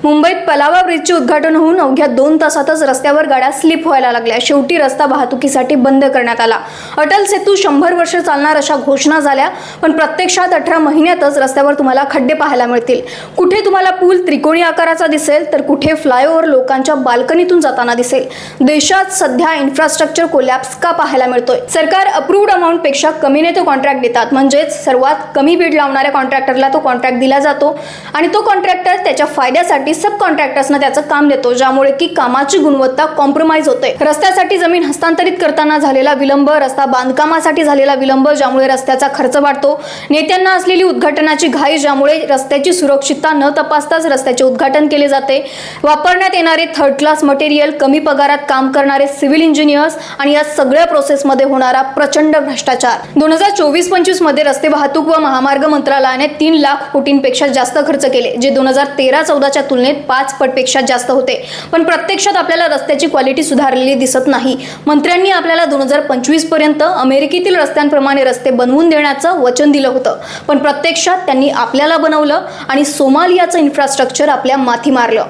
मुंबईत पलावा ब्रिजचे उद्घाटन होऊन अवघ्या 2 तासातच रस्त्यावर गाड्या स्लिप व्हायला लागल्या। शेवटी रस्ता वाहतुकीसाठी बंद करण्यात आला। अटल सेतू 100 वर्ष चालणार अशा घोषणा झाल्या, पण प्रत्यक्षात 18 महिन्यातच रस्त्यावर तुम्हाला खड्डे पाहायला मिळतील। कुठे तुम्हाला पूल त्रिकोणी आकाराचा दिसेल, तर कुठे फ्लायओव्हर लोकांच्या बाल्कनीतून जाताना दिसेल। देशात सध्या इन्फ्रास्ट्रक्चर कोलॅप्स का पाहायला मिळतोय? सरकार अप्रूव्ड अमाउंट पेक्षा कमीने तो कॉन्ट्रॅक्ट देतात, म्हणजेच सर्वात कमी बीड लावणाऱ्या कॉन्ट्रॅक्टरला तो कॉन्ट्रॅक्ट दिला जातो आणि तो कॉन्ट्रॅक्टर त्याच्या फायद्यासाठी सब कॉन्ट्रॅक्टर्सना त्याचं काम देतो, ज्यामुळे की कामाची गुणवत्ता कॉम्प्रोमाइज होते। रस्त्यासाठी जमीन हस्तांतरित करताना झालेला विलंब, रस्ता बांधकामासाठी झालेला विलंब, ज्यामुळे रस्त्याचा खर्च वाढतो। नेत्यांना असलेली उद्घाटनाची घाई, ज्यामुळे रस्त्याची सुरक्षितता न तपासताच रस्त्याचे उद्घाटन केले जाते। वापरण्यात येणारे थर्ड क्लास मटेरियल, कमी पगारात काम करणारे सिव्हिल इंजिनियर्स आणि या सगळ्या प्रोसेसमध्ये होणारा प्रचंड भ्रष्टाचार। 2024-25 मध्ये रस्ते वाहतूक व महामार्ग मंत्रालयाने 3 लाख कोटींपेक्षा जास्त खर्च केले, जे 2013-14च्या तुलनेत 5 पटपेक्षा जास्त होते। पण प्रत्यक्षात आपल्याला रस्त्याची क्वालिटी सुधारलेली दिसत नाही। मंत्र्यांनी आपल्याला 2025 पर्यंत अमेरिकेतील रस्त्यांप्रमाणे रस्ते बनवून देण्याचं वचन दिलं होतं, पण प्रत्यक्षात त्यांनी आपल्याला बनवलं आणि सोमालियाचं इन्फ्रास्ट्रक्चर आपल्या माथी मारलं।